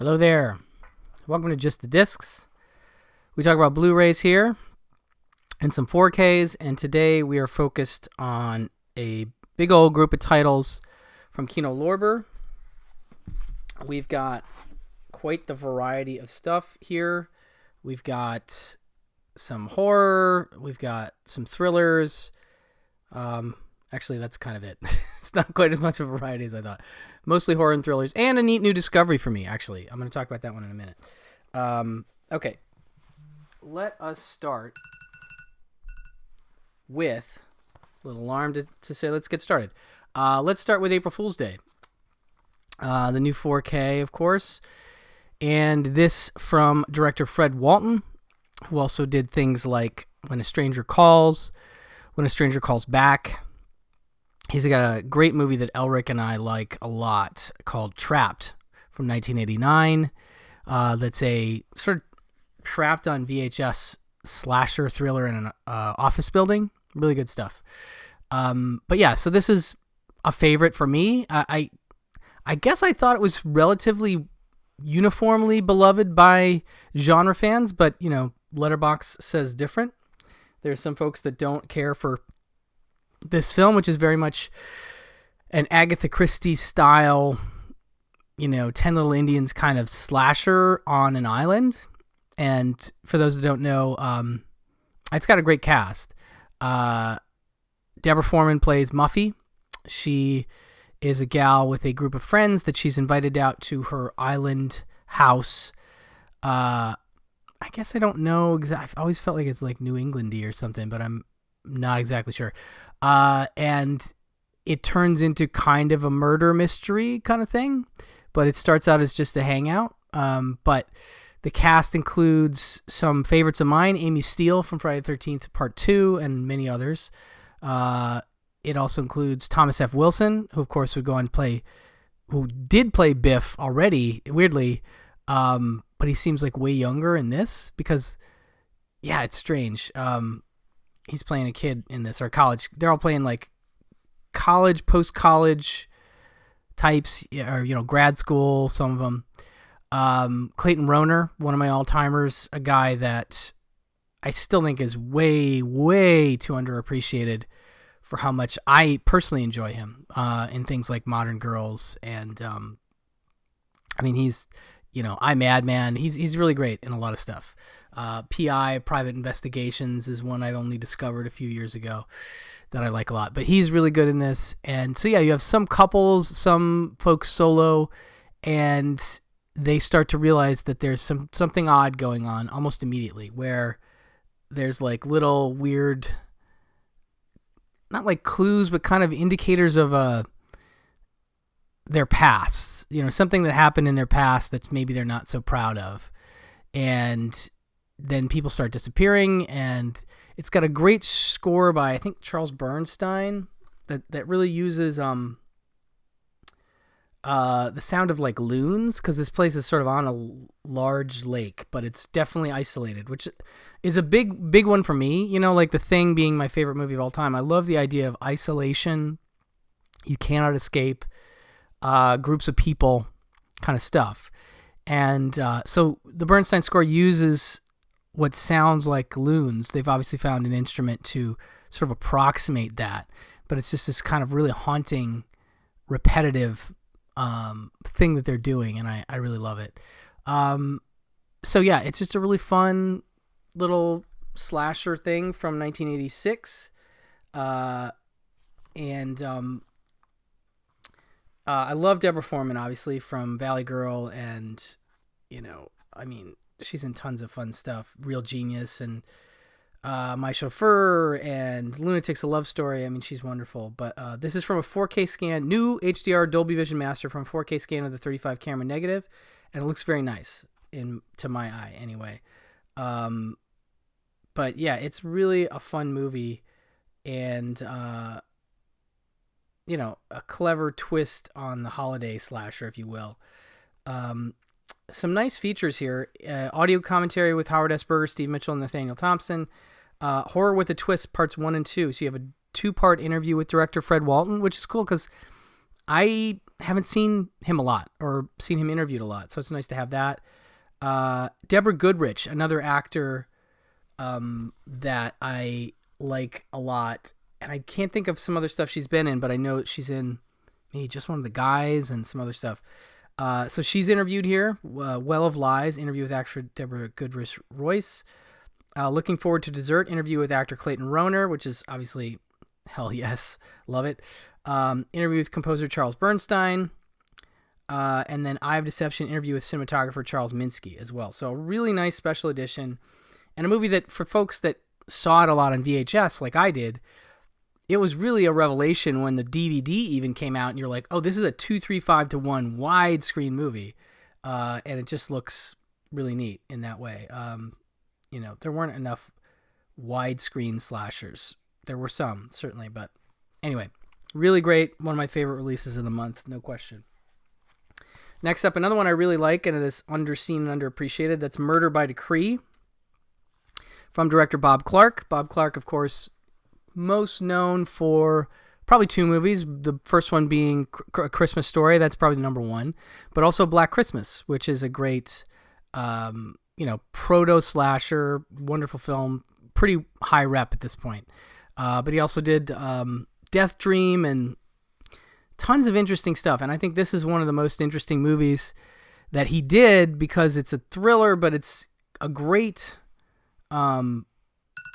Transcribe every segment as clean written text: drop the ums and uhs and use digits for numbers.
Hello there. Welcome to Just the Discs. We talk about Blu-rays here and some 4Ks, and today we are focused on a big old group of titles from Kino Lorber. We've got quite the variety of stuff here. We've got some horror, we've got some thrillers. Actually, that's kind of it. It's not quite as much of a variety as I thought. Mostly horror and thrillers, and a neat new discovery for me, actually. I'm going to talk about that one in a minute. Okay. Let us start with a little alarm to say let's get started. Let's start with April Fool's Day. The new 4K, of course. And this from director Fred Walton, who also did things like When a Stranger Calls, When a Stranger Calls Back. He's got a great movie that Elric and I like a lot called Trapped from 1989. That's a sort of trapped on VHS slasher thriller in an office building. Really good stuff. But yeah, so this is a favorite for me. I guess I thought it was relatively uniformly beloved by genre fans, but, you know, Letterboxd says different. There's some folks that don't care for this film, which is very much an Agatha Christie style, you know, 10 Little Indians kind of slasher on an island. And for those that don't know, it's got a great cast. Deborah Foreman plays Muffy. She is a gal with a group of friends that she's invited out to her island house. I guess I don't know exactly. I've always felt like it's like New Englandy or something, but I'm not exactly sure. And it turns into kind of a murder mystery kind of thing, but it starts out as just a hangout. But the cast includes some favorites of mine, Amy Steele from Friday the 13th Part 2, and many others. It also includes Thomas F. Wilson, who of course would go on to play, who did play Biff already, weirdly, but he seems like way younger in this because, yeah, it's strange. He's playing a kid in this, or college. They're all playing like college, post-college types, or, you know, grad school, some of them. Clayton Rohner, one of my all-timers, a guy that I still think is way, way too underappreciated for how much I personally enjoy him in things like Modern Girls. And, I mean, he's, you know, I'm Madman. He's really great in a lot of stuff. PI, Private Investigations, is one I only discovered a few years ago that I like a lot. But he's really good in this. And so, yeah, you have some couples, some folks solo, and they start to realize that there's something odd going on almost immediately, where there's like little weird, not like clues, but kind of indicators of their pasts, you know, something that happened in their past that maybe they're not so proud of. And then people start disappearing, and it's got a great score by, I think, Charles Bernstein that really uses the sound of like loons, because this place is sort of on a large lake, but it's definitely isolated, which is a big one for me. You know, like The Thing being my favorite movie of all time. I love the idea of isolation. You cannot escape groups of people kind of stuff. And so the Bernstein score uses what sounds like loons. They've obviously found an instrument to sort of approximate that, but it's just this kind of really haunting, repetitive thing that they're doing, and I really love it. So yeah, it's just a really fun little slasher thing from 1986. I love Deborah Foreman, obviously, from Valley Girl, and, you know, I mean, she's in tons of fun stuff. Real Genius, and My Chauffeur, and Lunatics: A Love Story. I mean, she's wonderful. But this is from a 4K scan, new HDR Dolby Vision Master from 4K scan of the 35 camera negative, and it looks very nice to my eye, anyway. But yeah, it's really a fun movie, and you know, a clever twist on the holiday slasher, if you will. Some nice features here. Audio commentary with Howard S. Berger, Steve Mitchell, and Nathaniel Thompson. Horror with a Twist, parts 1 and 2. So you have a 2-part interview with director Fred Walton, which is cool because I haven't seen him a lot or seen him interviewed a lot, so it's nice to have that. Deborah Goodrich, another actor that I like a lot, and I can't think of some other stuff she's been in, but I know she's in maybe Just One of the Guys and some other stuff. So she's interviewed here. Well of Lies, interview with actor Deborah Goodrich Royce. Looking Forward to Dessert, interview with actor Clayton Rohner, which is obviously, hell yes, love it. Interview with composer Charles Bernstein. And then Eye of Deception, interview with cinematographer Charles Minsky as well. So a really nice special edition. And a movie that, for folks that saw it a lot on VHS, like I did, it was really a revelation when the DVD even came out and you're like, oh, this is a 2:3:5:1 widescreen movie. And it just looks really neat in that way. There weren't enough widescreen slashers. There were some, certainly. But anyway, really great. One of my favorite releases of the month, no question. Next up, another one I really like and it is underseen and underappreciated. That's Murder by Decree from director Bob Clark. Bob Clark, of course, most known for probably two movies. The first one being A Christmas Story. That's probably number one. But also Black Christmas, which is a great, proto-slasher, wonderful film. Pretty high rep at this point. But he also did Death Dream and tons of interesting stuff. And I think this is one of the most interesting movies that he did because it's a thriller, but it's a great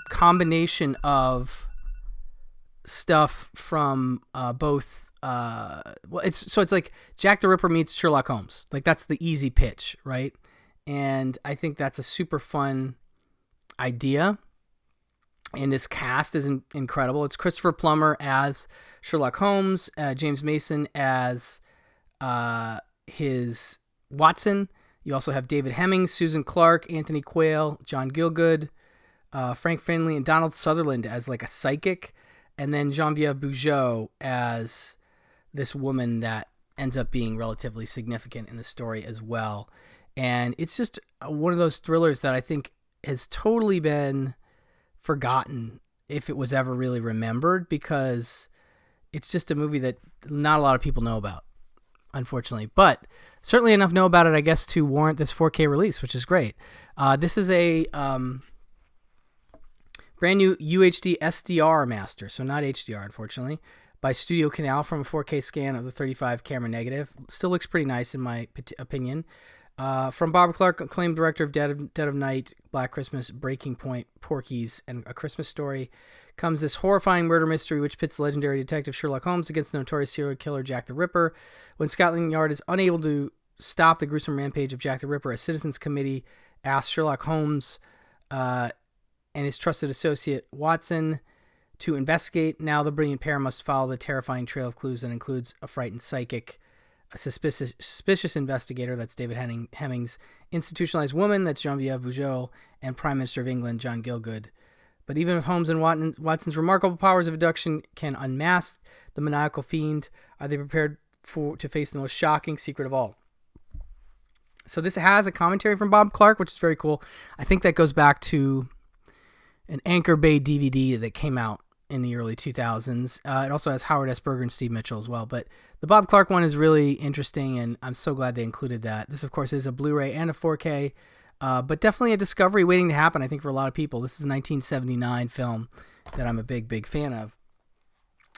combination of stuff from both it's like Jack the Ripper meets Sherlock Holmes. Like that's the easy pitch, right? And I think that's a super fun idea. And this cast is incredible. It's Christopher Plummer as Sherlock Holmes, James Mason as his Watson. You also have David Hemmings, Susan Clark, Anthony Quayle, John Gielgud, Frank Finley, and Donald Sutherland as like a psychic. And then Geneviève Bujold as this woman that ends up being relatively significant in the story as well. And it's just one of those thrillers that I think has totally been forgotten if it was ever really remembered, because it's just a movie that not a lot of people know about, unfortunately. But certainly enough know about it, I guess, to warrant this 4K release, which is great. This is a brand new UHD SDR master, so not HDR, unfortunately, by Studio Canal from a 4K scan of the 35 camera negative. Still looks pretty nice in my opinion. From Bob Clark, acclaimed director of Dead of Night, Black Christmas, Breaking Point, Porky's, and A Christmas Story, comes this horrifying murder mystery which pits legendary detective Sherlock Holmes against the notorious serial killer Jack the Ripper. When Scotland Yard is unable to stop the gruesome rampage of Jack the Ripper, a citizens committee asks Sherlock Holmes and his trusted associate Watson to investigate. Now the brilliant pair must follow the terrifying trail of clues that includes a frightened psychic, a suspicious investigator, that's David Hemmings, institutionalized woman, that's Geneviève Bujold, and Prime Minister of England, John Gielgud. But even if Holmes and Watson's remarkable powers of deduction can unmask the maniacal fiend, are they prepared to face the most shocking secret of all? So this has a commentary from Bob Clark, which is very cool. I think that goes back to an Anchor Bay DVD that came out in the early 2000s. It also has Howard S. Berger and Steve Mitchell as well. But the Bob Clark one is really interesting, and I'm so glad they included that. This, of course, is a Blu-ray and a 4K, but definitely a discovery waiting to happen, I think, for a lot of people. This is a 1979 film that I'm a big, big fan of.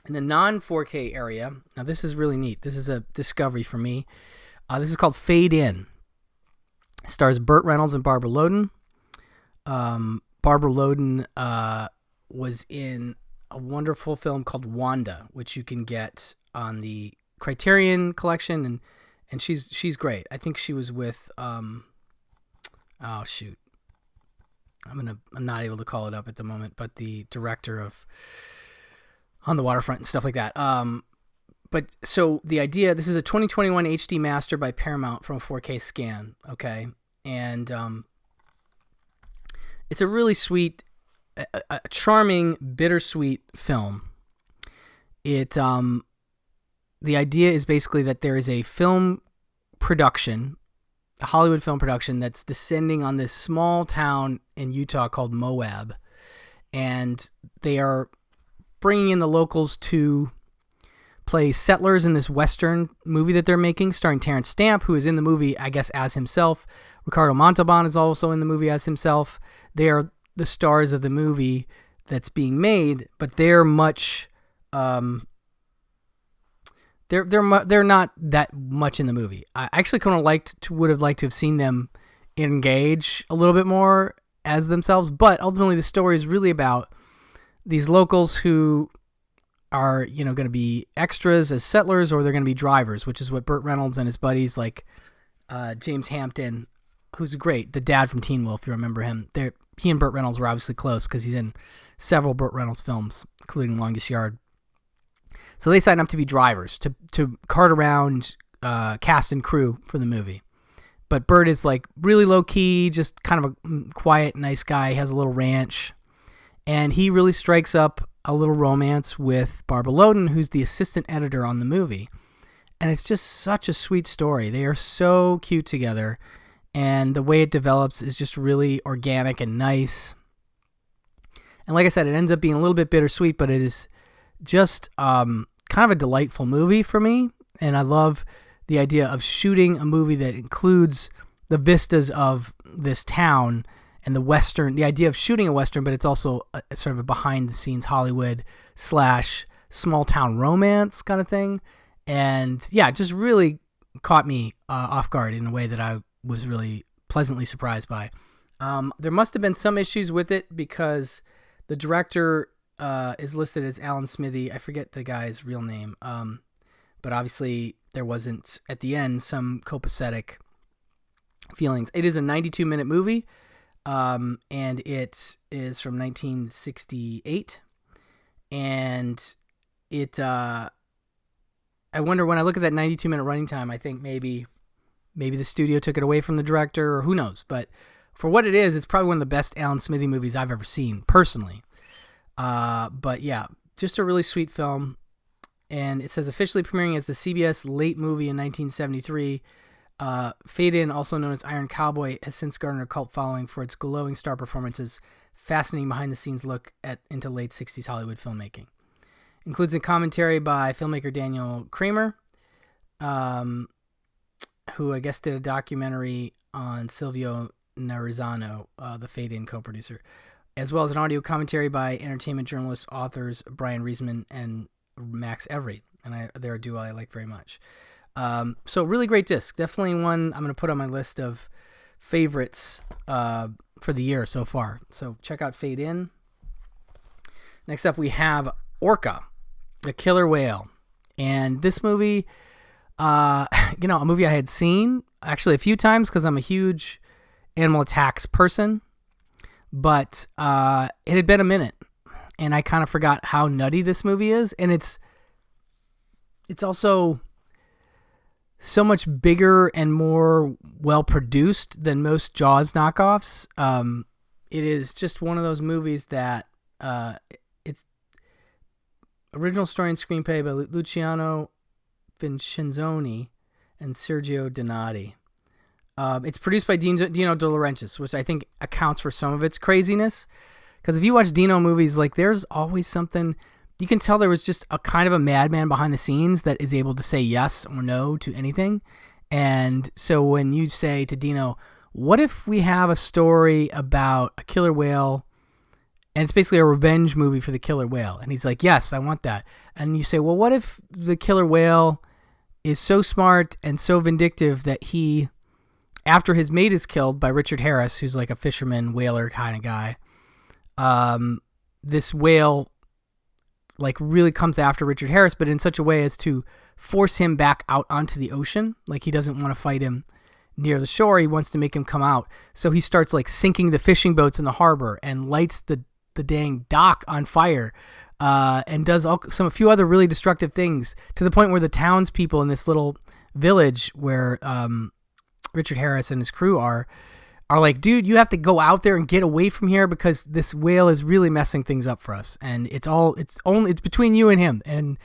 In the non-4K area, now this is really neat. This is a discovery for me. This is called Fade In. It stars Burt Reynolds and Barbara Loden. Barbara Loden was in a wonderful film called Wanda, which you can get on the Criterion collection, and she's great. I think she was with oh shoot, I'm not able to call it up at the moment, but the director of On the Waterfront and stuff like that. But so the idea, this is a 2021 HD master by Paramount from a 4K scan, okay, and it's a really sweet, a charming, bittersweet film. It the idea is basically that there is a film production, a Hollywood film production, that's descending on this small town in Utah called Moab, and they are bringing in the locals to play settlers in this Western movie that they're making, starring Terrence Stamp, who is in the movie, I guess, as himself. Ricardo Montalban is also in the movie as himself. They are the stars of the movie that's being made, but they're much... They're not that much in the movie. I actually kind of would have liked to have seen them engage a little bit more as themselves, but ultimately the story is really about these locals who are, going to be extras as settlers, or they're going to be drivers, which is what Burt Reynolds and his buddies like James Hampton, who's great, the dad from Teen Wolf, if you remember him. He and Burt Reynolds were obviously close because he's in several Burt Reynolds films, including Longest Yard. So they sign up to be drivers, to cart around cast and crew for the movie. But Burt is like really low-key, just kind of a quiet, nice guy. He has a little ranch. And he really strikes up a little romance with Barbara Loden, who's the assistant editor on the movie. And it's just such a sweet story. They are so cute together. And the way it develops is just really organic and nice. And like I said, it ends up being a little bit bittersweet, but it is just kind of a delightful movie for me. And I love the idea of shooting a movie that includes the vistas of this town and the idea of shooting a Western, but it's also sort of a behind-the-scenes Hollywood / small-town romance kind of thing. And yeah, it just really caught me off guard in a way that I was really pleasantly surprised by. There must have been some issues with it because the director is listed as Alan Smithy. I forget the guy's real name. But obviously there wasn't, at the end, some copacetic feelings. It is a 92-minute movie, and it is from 1968. And it, I wonder, when I look at that 92-minute running time, I think maybe the studio took it away from the director, or who knows. But for what it is, it's probably one of the best Alan Smithy movies I've ever seen, personally. But yeah, just a really sweet film. And it says officially premiering as the CBS late movie in 1973. Fade In, also known as Iron Cowboy, has since garnered a cult following for its glowing star performances, fascinating behind-the-scenes look into late 60s Hollywood filmmaking. Includes a commentary by filmmaker Daniel Kramer, who I guess did a documentary on Silvio Narizano, the Fade In co-producer, as well as an audio commentary by entertainment journalists, authors Brian Reisman and Max Everett, and they're a duo I like very much. So really great disc. Definitely one I'm going to put on my list of favorites for the year so far. So check out Fade In. Next up we have ORCA, The Killer Whale. And this movie, a movie I had seen actually a few times because I'm a huge animal attacks person. But it had been a minute, and I kind of forgot how nutty this movie is. And it's also so much bigger and more well-produced than most Jaws knockoffs. It is just one of those movies that it's original story and screenplay by Luciano Vincenzoni and Sergio Donati. It's produced by Dino De Laurentiis, which I think accounts for some of its craziness. Because if you watch Dino movies, like, there's always something. You can tell there was just a kind of a madman behind the scenes that is able to say yes or no to anything. And so when you say to Dino, what if we have a story about a killer whale, and it's basically a revenge movie for the killer whale? And he's like, yes, I want that. And you say, well, what if the killer whale is so smart and so vindictive that he, after his mate is killed by Richard Harris, who's like a fisherman, whaler kind of guy, this whale like really comes after Richard Harris, but in such a way as to force him back out onto the ocean. Like, he doesn't want to fight him near the shore. He wants to make him come out. So he starts like sinking the fishing boats in the harbor and lights the dang dock on fire, and does a few other really destructive things, to the point where the townspeople in this little village where Richard Harris and his crew are like, dude, you have to go out there and get away from here because this whale is really messing things up for us. And it's between you and him, and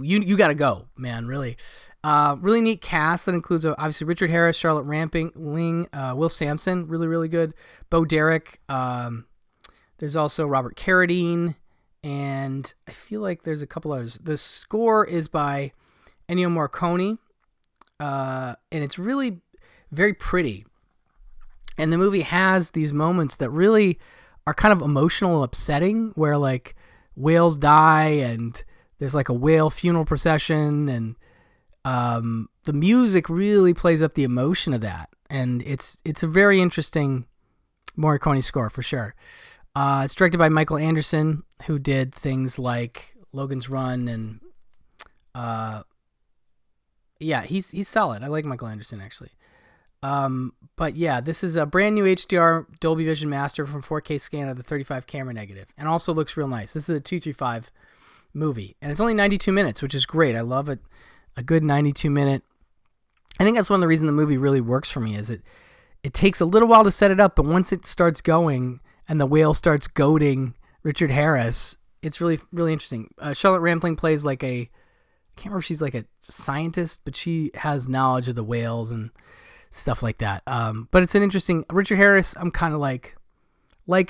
you got to go, man. Really, really neat cast that includes obviously Richard Harris, Charlotte Rampling, Will Sampson, really, really good. Bo Derek. There's also Robert Carradine and I feel like there's a couple others. The score is by Ennio Morricone, and it's really very pretty. And the movie has these moments that really are kind of emotional and upsetting, where like whales die and there's like a whale funeral procession, and the music really plays up the emotion of that. And it's a very interesting Morricone score for sure. It's directed by Michael Anderson, who did things like Logan's Run, and he's solid. I like Michael Anderson actually. But yeah, this is a brand new HDR Dolby Vision Master from 4K scan of the 35 camera negative, and also looks real nice. This is a 235 movie, and it's only 92 minutes, which is great. I love it. A good 92 minute. I think that's one of the reasons the movie really works for me, is it takes a little while to set it up, but once it starts going and the whale starts goading Richard Harris, it's really, really interesting. Charlotte Rampling plays like I can't remember if she's like a scientist, but she has knowledge of the whales and stuff like that. But it's an interesting, Richard Harris, I'm kind of like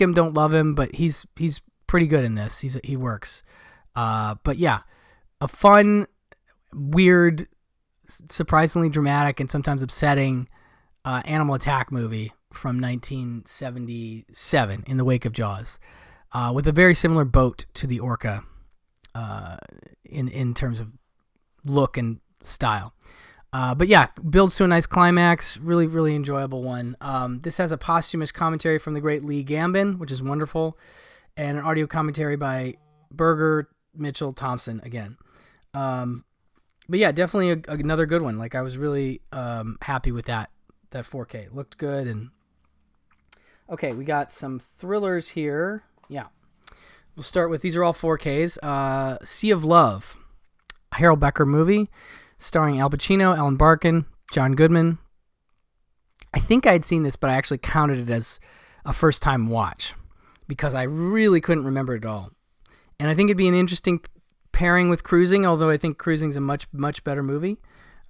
him, don't love him, but he's pretty good in this. He works. But yeah, a fun, weird, surprisingly dramatic, and sometimes upsetting animal attack movie from 1977 in the wake of Jaws, with a very similar boat to the Orca in terms of look and style. But yeah, builds to a nice climax. Really, really enjoyable one. This has a posthumous commentary from the great Lee Gambin, which is wonderful, and an audio commentary by Berger, Mitchell, Thompson again. But yeah, definitely another good one. Like, I was really happy with that 4K. It looked good. And okay, we got some thrillers here. Yeah, we'll start with, these are all 4Ks. Sea of Love, a Harold Becker movie starring Al Pacino, Ellen Barkin, John Goodman. I think I had seen this, but I actually counted it as a first-time watch because I really couldn't remember it at all. And I think it'd be an interesting pairing with Cruising, although I think Cruising's a much, much better movie.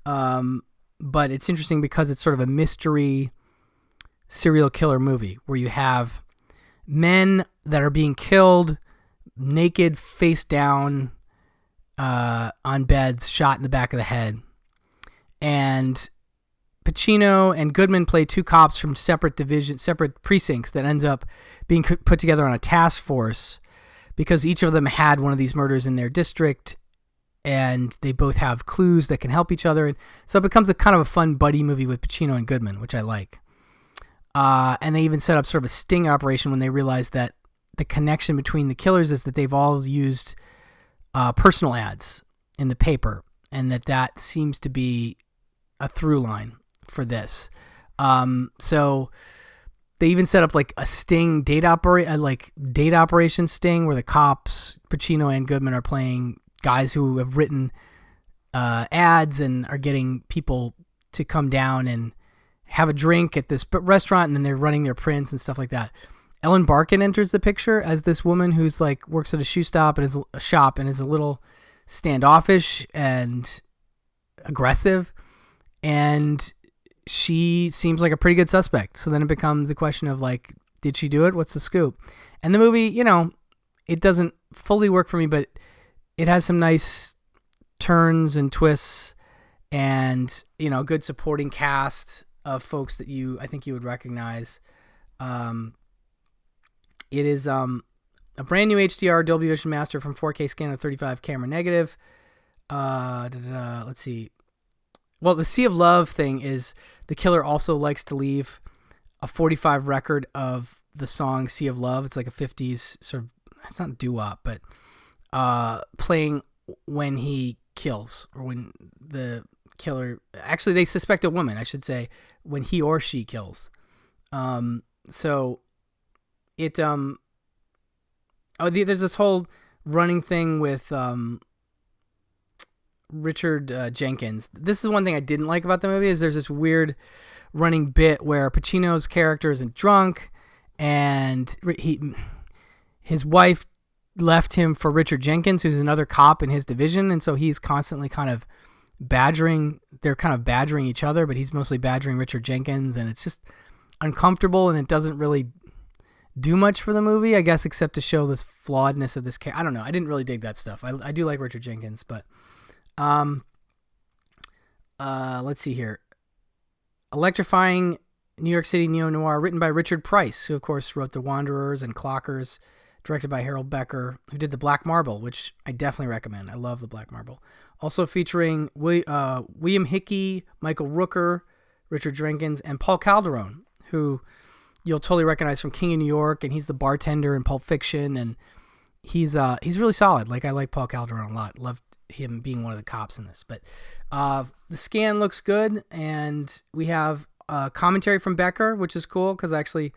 But it's interesting because it's sort of a mystery serial killer movie where you have men that are being killed naked, face down, on beds, shot in the back of the head. And Pacino and Goodman play two cops from separate precincts that ends up being put together on a task force because each of them had one of these murders in their district, and they both have clues that can help each other. And so it becomes a kind of a fun buddy movie with Pacino and Goodman, which I like. And they even set up sort of a sting operation when they realized that the connection between the killers is that they've all used personal ads in the paper, and that seems to be a through line for this. So they even set up like a sting date operation sting where the cops, Pacino and Goodman, are playing guys who have written ads and are getting people to come down and have a drink at this restaurant, and then they're running their prints and stuff like that. Ellen Barkin enters the picture as this woman who's like works at a shoe shop and is a little standoffish and aggressive, and she seems like a pretty good suspect. So then it becomes a question of like, did she do it? What's the scoop? And the movie, it doesn't fully work for me, but it has some nice turns and twists, and a good supporting cast of folks that I think you would recognize. It is a brand new HDR Dolby Vision Master from 4K scan of 35 camera negative. Let's see. Well, the Sea of Love thing is the killer also likes to leave a 45 record of the song Sea of Love. It's like a 50s sort of, it's not doo-wop, but playing when he kills, or when the killer, actually they suspect a woman, I should say, when he or she kills. So it, there's this whole running thing with Richard Jenkins. This is one thing I didn't like about the movie, is there's this weird running bit where Pacino's character isn't drunk, and his wife left him for Richard Jenkins, who's another cop in his division, and so he's constantly they're kind of badgering each other, but he's mostly badgering Richard Jenkins, and it's just uncomfortable, and it doesn't really do much for the movie, I guess, except to show this flawedness of this character. I don't know. I didn't really dig that stuff. I do like Richard Jenkins, but let's see here. Electrifying New York City neo-noir, written by Richard Price, who of course wrote The Wanderers and Clockers, directed by Harold Becker, who did The Black Marble, which I definitely recommend. I love The Black Marble. Also featuring William Hickey, Michael Rooker, Richard Jenkins, and Paul Calderon, who you'll totally recognize from King of New York, and he's the bartender in Pulp Fiction, and he's really solid. Like, I like Paul Calderon a lot. Loved him being one of the cops in this. But the scan looks good, and we have commentary from Becker, which is cool because actually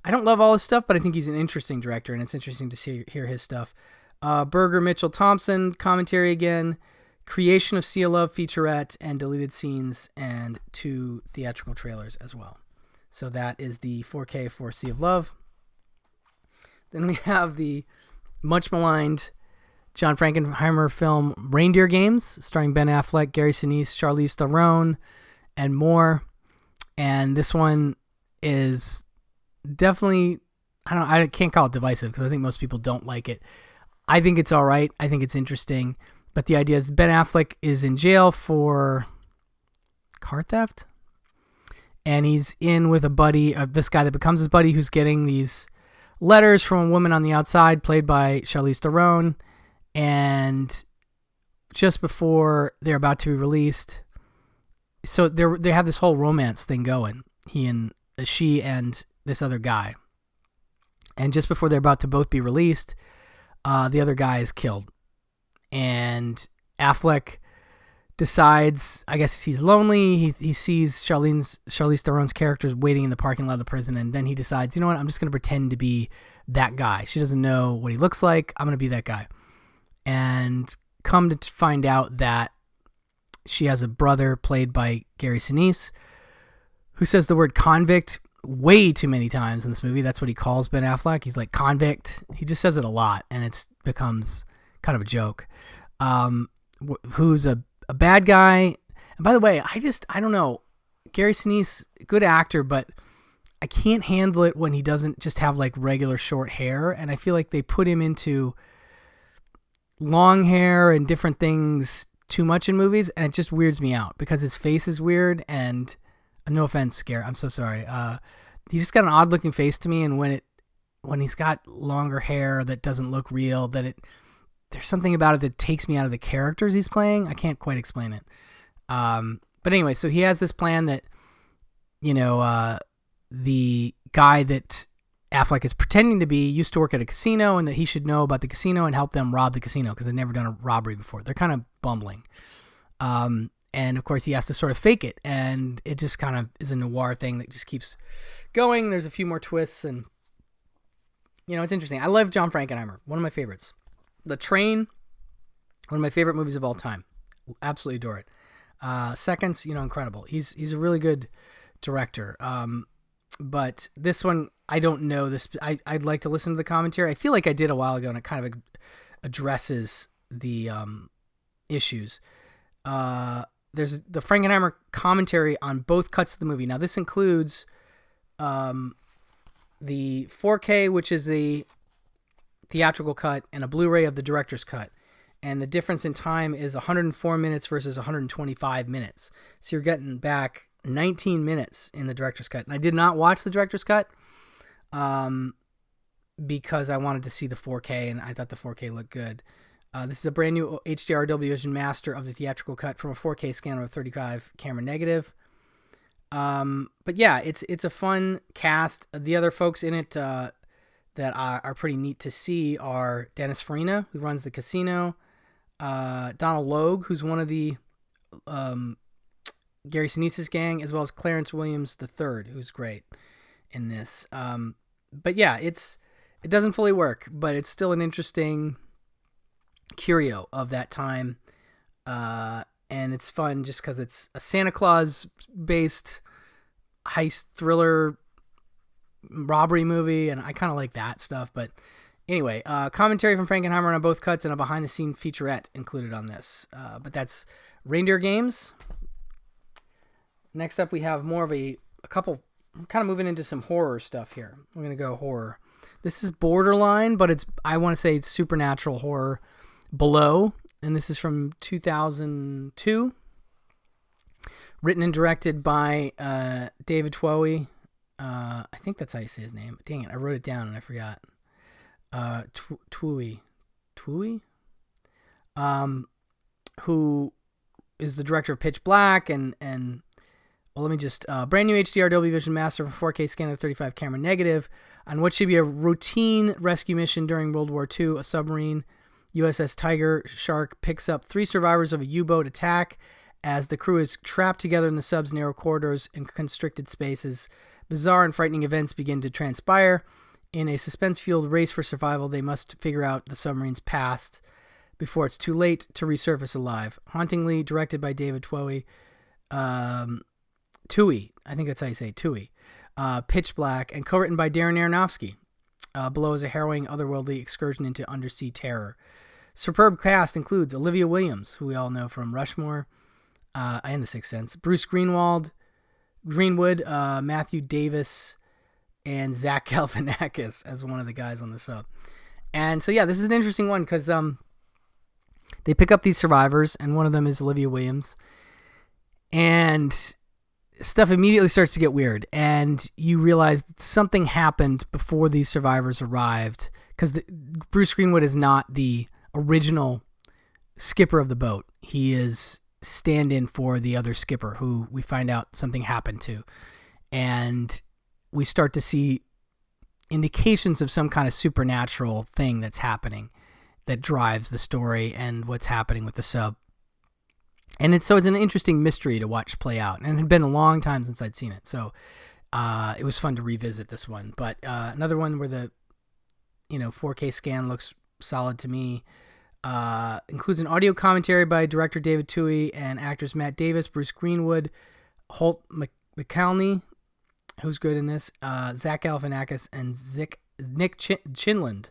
I don't love all his stuff, but I think he's an interesting director, and it's interesting to hear his stuff. Berger Mitchell Thompson commentary again, creation of Sea of Love featurette and deleted scenes, and 2 theatrical trailers as well. So that is the 4K for Sea of Love. Then we have the much maligned John Frankenheimer film Reindeer Games, starring Ben Affleck, Gary Sinise, Charlize Theron, and more. And this one is definitely, I can't call it divisive because I think most people don't like it. I think it's all right. I think it's interesting. But the idea is Ben Affleck is in jail for car theft. And he's in with a buddy, this guy that becomes his buddy, who's getting these letters from a woman on the outside, played by Charlize Theron. And just before they're about to be released, so they have this whole romance thing going. She and this other guy. And just before they're about to both be released, the other guy is killed. And Affleck decides, I guess he's lonely. He sees Charlize Theron's character waiting in the parking lot of the prison, and then he decides, you know what, I'm just going to pretend to be that guy. She doesn't know what he looks like. I'm going to be that guy. And come to find out that she has a brother played by Gary Sinise, who says the word convict way too many times in this movie. That's what he calls Ben Affleck. He's like, convict. He just says it a lot, and it becomes kind of a joke. Who's a bad guy. And by the way, I don't know. Gary Sinise, good actor, but I can't handle it when he doesn't just have like regular short hair. And I feel like they put him into long hair and different things too much in movies, and it just weirds me out because his face is weird. And no offense, Gary, I'm so sorry. He's just got an odd looking face to me, and when he's got longer hair that doesn't look real, there's something about it that takes me out of the characters he's playing. I can't quite explain it. But anyway, so he has this plan that, the guy that Affleck is pretending to be used to work at a casino, and that he should know about the casino and help them rob the casino because they've never done a robbery before. They're kind of bumbling. And of course he has to sort of fake it, and it just kind of is a noir thing that just keeps going. There's a few more twists, and it's interesting. I love John Frankenheimer, one of my favorites. The Train, one of my favorite movies of all time. Absolutely adore it. Seconds, incredible. He's a really good director. But this one, I don't know this. I'd like to listen to the commentary. I feel like I did a while ago, and it kind of addresses the issues. There's the Frankenheimer commentary on both cuts of the movie. Now, this includes the 4K, which is the theatrical cut, and a Blu-ray of the director's cut. And the difference in time is 104 minutes versus 125 minutes. So you're getting back 19 minutes in the director's cut. And I did not watch the director's cut because I wanted to see the 4K, and I thought the 4K looked good. This is a brand new HDR Vision Master of the theatrical cut from a 4K scanner with 35 camera negative. But yeah, it's a fun cast. The other folks in it that are pretty neat to see are Dennis Farina, who runs the casino, Donald Logue, who's one of the Gary Sinise's gang, as well as Clarence Williams III, who's great in this. But yeah, it doesn't fully work, but it's still an interesting curio of that time. And it's fun just because it's a Santa Claus-based heist thriller robbery movie, and I kind of like that stuff. But anyway, commentary from Frankenheimer on both cuts and a behind-the-scenes featurette included on this. But that's Reindeer Games. Next up, we have more of a couple, kind of moving into some horror stuff here. We're going to go horror. This is borderline, but I want to say it's supernatural horror. Below, and this is from 2002. Written and directed by David Twohy. I think that's how you say his name. Dang it, I wrote it down and I forgot. Twohy, who is the director of Pitch Black and well, let me just brand new HDR Dolby Vision Master for 4K scan of 35 camera negative on what should be a routine rescue mission during World War II. A submarine, USS Tiger Shark, picks up 3 survivors of a U-boat attack as the crew is trapped together in the sub's narrow corridors and constricted spaces. Bizarre and frightening events begin to transpire. In a suspense-fueled race for survival, they must figure out the submarine's past before it's too late to resurface alive. Hauntingly directed by David Twohy. Twohy, I think that's how you say it, Twohy. Pitch Black, and co-written by Darren Aronofsky. Below is a harrowing, otherworldly excursion into undersea terror. Superb cast includes Olivia Williams, who we all know from Rushmore and The Sixth Sense, Bruce Greenwood, Matthew Davis, and Zach Galifianakis as one of the guys on the sub. And so, yeah, this is an interesting one because they pick up these survivors, and one of them is Olivia Williams. And stuff immediately starts to get weird, and you realize that something happened before these survivors arrived, because Bruce Greenwood is not the original skipper of the boat. He is stand-in for the other skipper, who we find out something happened to, and we start to see indications of some kind of supernatural thing that's happening that drives the story and what's happening with the sub. And it's an interesting mystery to watch play out. And it had been a long time since I'd seen it. So it was fun to revisit this one. But another one where the 4K scan looks solid to me. Includes an audio commentary by director David Twohy and actors Matt Davis, Bruce Greenwood, Holt McCallney, who's good in this, Zach Galifianakis, and Nick Chinland.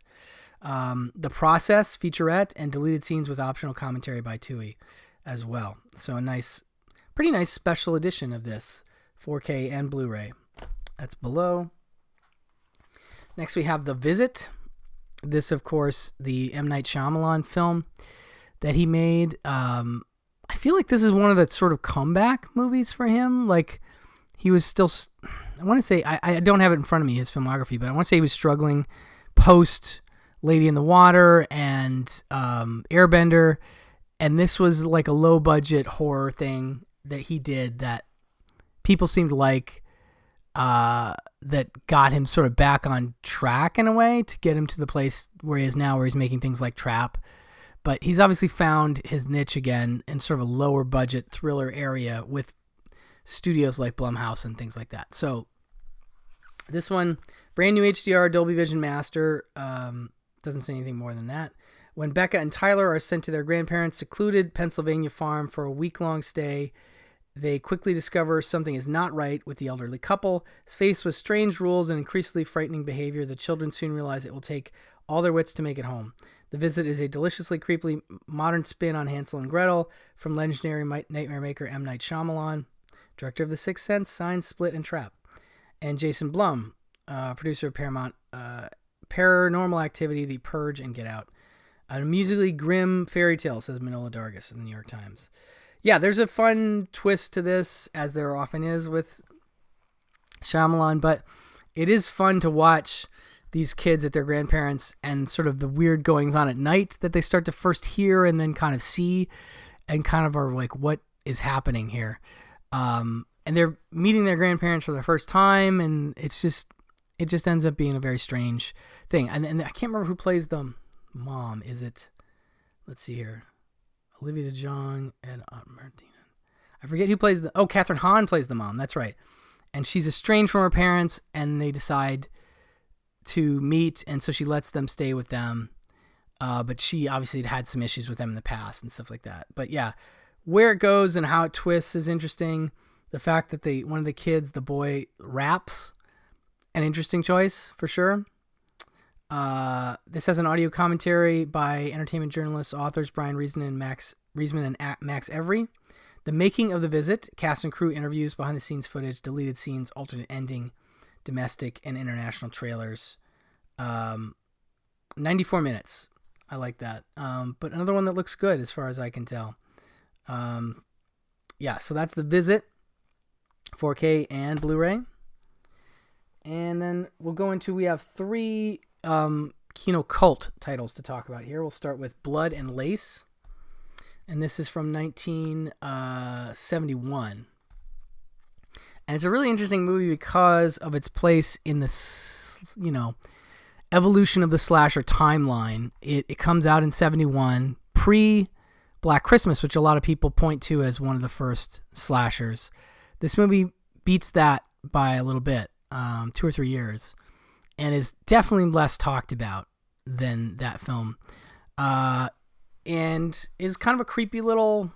The Process featurette and deleted scenes with optional commentary by Twohy as well. So pretty nice special edition of this 4K and Blu-ray. That's below. Next we have The Visit. This, of course, the M. Night Shyamalan film that he made. I feel like this is one of the sort of comeback movies for him. Like, he was still, I want to say, I don't have it in front of me, his filmography, but I want to say he was struggling post Lady in the Water and Airbender. And this was like a low-budget horror thing that he did that people seemed to like, that got him sort of back on track in a way to get him to the place where he is now, where he's making things like Trap. But he's obviously found his niche again in sort of a lower-budget thriller area with studios like Blumhouse and things like that. So this one, brand new HDR Dolby Vision Master, doesn't say anything more than that. When Becca and Tyler are sent to their grandparents' secluded Pennsylvania farm for a week-long stay, they quickly discover something is not right with the elderly couple. Faced with strange rules and increasingly frightening behavior, the children soon realize it will take all their wits to make it home. The Visit is a deliciously creepily modern spin on Hansel and Gretel from legendary nightmare maker M. Night Shyamalan, director of The Sixth Sense, Signs, Split, and Trap, and Jason Blum, producer of Paramount Paranormal Activity, The Purge, and Get Out. A musically grim fairy tale, says Manola Dargis in the New York Times. Yeah, there's a fun twist to this, as there often is with Shyamalan, but it is fun to watch these kids at their grandparents and sort of the weird goings on at night that they start to first hear and then kind of see and kind of are like, what is happening here? And they're meeting their grandparents for the first time, and it just ends up being a very strange thing. And I can't remember who plays the mom. Is it, let's see here, Olivia DeJonge and Aunt Martina. I forget who plays Catherine Hahn plays the mom. That's right. And she's estranged from her parents, and they decide to meet, and so she lets them stay with them. But she obviously had some issues with them in the past and stuff like that. But yeah, where it goes and how it twists is interesting. The fact that one of the kids, the boy, raps, an interesting choice for sure. This has an audio commentary by entertainment journalists, authors Brian Reisman and Max Every. The making of The Visit, cast and crew interviews, behind-the-scenes footage, deleted scenes, alternate ending, domestic and international trailers. 94 minutes. I like that. But another one that looks good as far as I can tell. Yeah, so that's The Visit, 4K and Blu-ray. And then we have 3 Kino cult titles to talk about here. We'll start with Blood and Lace. And this is from 1971. And it's a really interesting movie because of its place in the, evolution of the slasher timeline. It comes out in 71, pre-Black Christmas, which a lot of people point to as one of the first slashers. This movie beats that by a little bit, 2 or 3 years, and is definitely less talked about than that film. And is kind of a creepy little...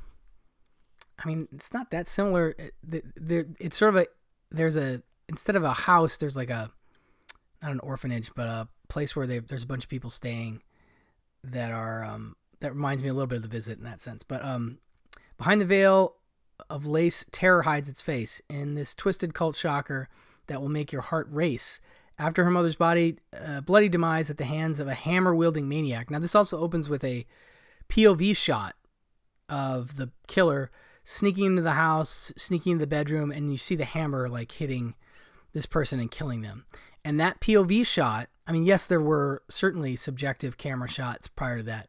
I mean, it's not that similar. It's sort of instead of a house, there's like not an orphanage, but a place where there's a bunch of people staying that reminds me a little bit of The Visit in that sense. But behind the veil of lace, terror hides its face in this twisted cult shocker that will make your heart race after her mother's bloody demise at the hands of a hammer-wielding maniac. Now, this also opens with a POV shot of the killer sneaking into the house, sneaking into the bedroom, and you see the hammer like hitting this person and killing them. And that POV shot, I mean, yes, there were certainly subjective camera shots prior to that,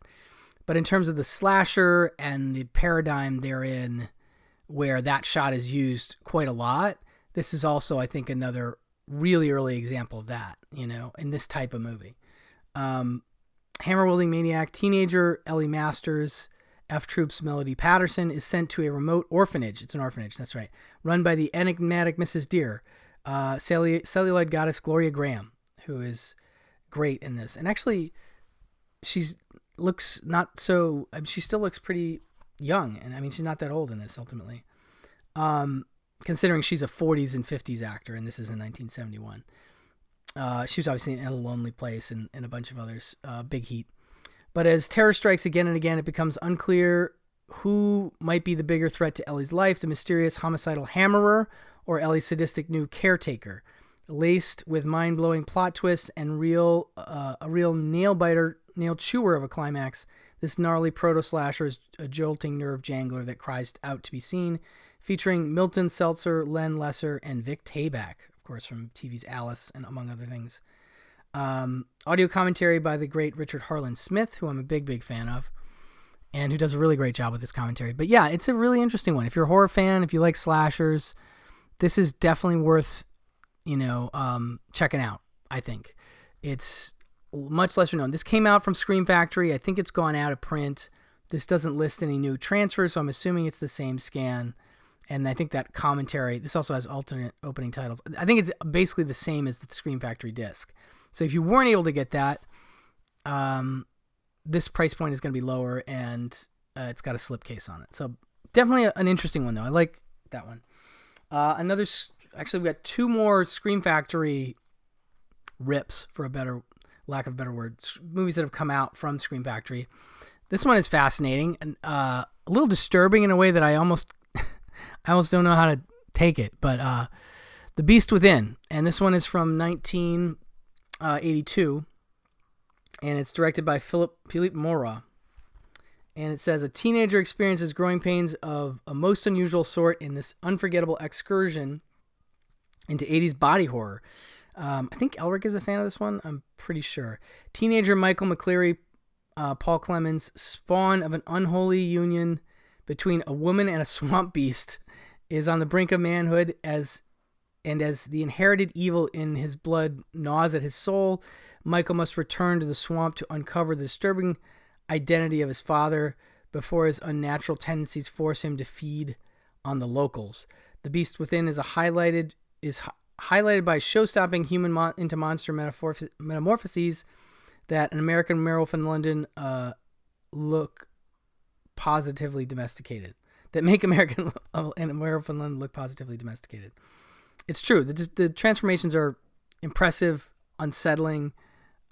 but in terms of the slasher and the paradigm therein where that shot is used quite a lot, this is also, I think, another really early example of that, in this type of movie. Hammer-wielding maniac, teenager Ellie Masters, F Troop's Melody Patterson, is sent to a remote orphanage. It's an orphanage, that's right. Run by the enigmatic Mrs. Deer, celluloid goddess Gloria Graham, who is great in this. And actually, she still looks pretty young. And I mean, she's not that old in this, ultimately. Considering she's a 40s and 50s actor, and this is in 1971. She was obviously in A Lonely Place and a bunch of others, Big Heat. But as terror strikes again and again, it becomes unclear who might be the bigger threat to Ellie's life, the mysterious homicidal hammerer or Ellie's sadistic new caretaker. Laced with mind-blowing plot twists and a real nail chewer of a climax, this gnarly proto-slasher is a jolting nerve jangler that cries out to be seen, featuring Milton Seltzer, Len Lesser, and Vic Tayback, of course, from TV's Alice, and among other things. Audio commentary by the great Richard Harlan Smith, who I'm a big fan of, and who does a really great job with this commentary. But yeah, it's a really interesting one. If you're a horror fan, if you like slashers, this is definitely worth, checking out, I think. It's much lesser known. This came out from Scream Factory. I think it's gone out of print. This doesn't list any new transfers, so I'm assuming it's the same scan. And I think that commentary, this also has alternate opening titles. I think it's basically the same as the Scream Factory disc. So if you weren't able to get that, this price point is going to be lower, and it's got a slipcase on it. So definitely an interesting one, though. I like that one. Actually, we got 2 more Scream Factory rips, for lack of a better word, movies that have come out from Scream Factory. This one is fascinating and a little disturbing in a way that I almost don't know how to take it. But The Beast Within, and this one is from 1982, and it's directed by Philippe Mora. And it says, a teenager experiences growing pains of a most unusual sort in this unforgettable excursion into 80s body horror. I think Elric is a fan of this one. I'm pretty sure. Teenager Michael McCleary, Paul Clemens, spawn of an unholy union between a woman and a swamp beast, is on the brink of manhood as the inherited evil in his blood gnaws at his soul. Michael must return to the swamp to uncover the disturbing identity of his father before his unnatural tendencies force him to feed on the locals. The Beast Within is highlighted by show-stopping human into monster metamorphoses that an American werewolf in London look positively domesticated. That make American and werewolf in London look positively domesticated. It's true. The transformations are impressive, unsettling,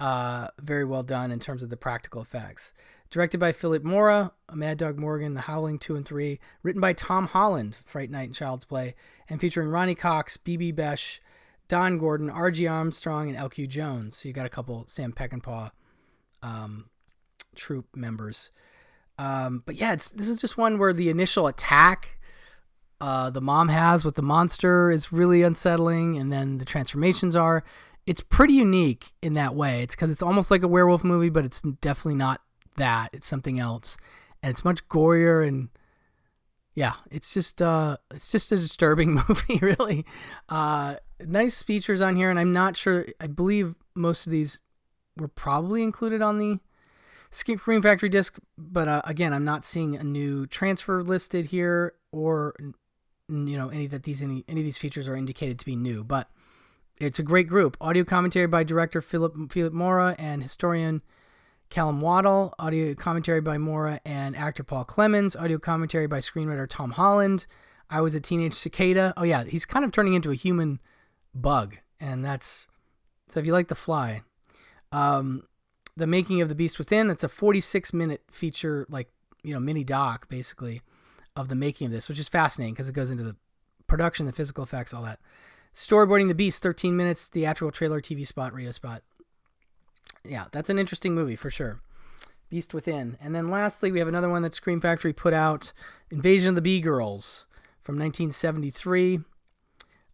very well done in terms of the practical effects. Directed by Philip Mora, Mad Dog Morgan, The Howling 2 and 3. Written by Tom Holland, Fright Night and Child's Play. And featuring Ronnie Cox, B.B. Besh, Don Gordon, R.G. Armstrong, and L.Q. Jones. So you got a couple Sam Peckinpah troop members. But yeah, this is just one where the initial attack the mom has with the monster is really unsettling, and then the transformations are. It's pretty unique in that way. It's because it's almost like a werewolf movie, but it's definitely not that. It's something else, and it's much gorier, and yeah, it's just a disturbing movie, really. Nice features on here, and I'm not sure. I believe most of these were probably included on the Scream Factory disc, but again, I'm not seeing a new transfer listed here, or any of these features are indicated to be new. But it's a great group. Audio commentary by director Philip Mora and historian Callum Waddle. Audio commentary by Mora and actor Paul Clemens. Audio commentary by screenwriter Tom Holland. I Was a Teenage Cicada. Oh yeah, he's kind of turning into a human bug, and so if you like The Fly. The Making of the Beast Within. It's a 46-minute feature, mini doc, basically, of the making of this, which is fascinating because it goes into the production, the physical effects, all that. Storyboarding the Beast, 13 minutes, theatrical trailer, TV spot, radio spot. Yeah, that's an interesting movie for sure. Beast Within. And then lastly, we have another one that Scream Factory put out, Invasion of the Bee-Girls from 1973.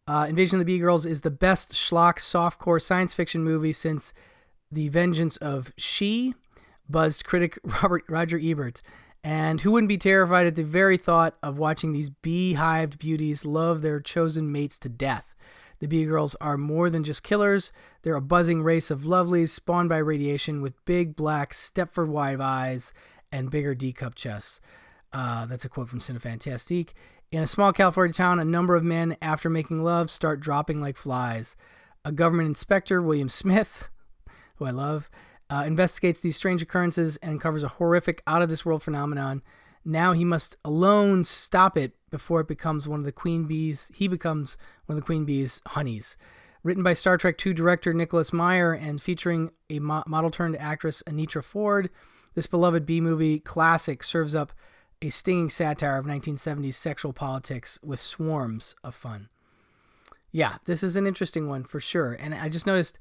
Invasion of the Bee-Girls is the best schlock softcore science fiction movie since The Vengeance of She, buzzed critic Roger Ebert. And who wouldn't be terrified at the very thought of watching these bee-hived beauties love their chosen mates to death? The Bee-Girls are more than just killers. They're a buzzing race of lovelies spawned by radiation with big black Stepford-wide eyes and bigger D-cup chests. That's a quote from Cinefantastique. In a small California town, a number of men, after making love, start dropping like flies. A government inspector, William Smith, who I love, investigates these strange occurrences and uncovers a horrific, out-of-this-world phenomenon. Now he must alone stop it before it becomes one of the queen bees. He becomes one of the queen bee's honeys. Written by Star Trek II director Nicholas Meyer and featuring a model-turned actress Anitra Ford, this beloved B-movie classic serves up a stinging satire of 1970s sexual politics with swarms of fun. Yeah, this is an interesting one for sure. And I just noticed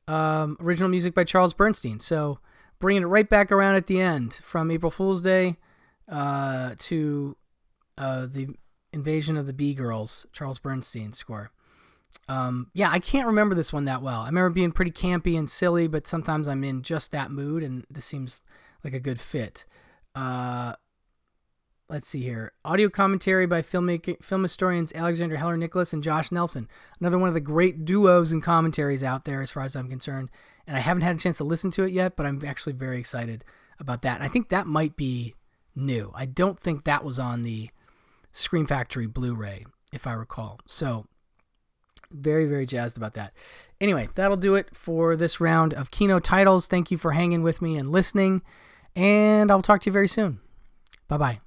original music by Charles Bernstein. So bringing it right back around at the end from April Fool's Day to the Invasion of the Bee-Girls, Charles Bernstein score. Yeah, I can't remember this one that well. I remember being pretty campy and silly, but sometimes I'm in just that mood, and this seems like a good fit. Let's see here. Audio commentary by film historians Alexander Heller Nicholas and Josh Nelson. Another one of the great duos and commentaries out there as far as I'm concerned. And I haven't had a chance to listen to it yet, but I'm actually very excited about that. And I think that might be new. I don't think that was on the Scream Factory Blu-ray, if I recall. So very, very jazzed about that. Anyway, that'll do it for this round of Kino titles. Thank you for hanging with me and listening. And I'll talk to you very soon. Bye-bye.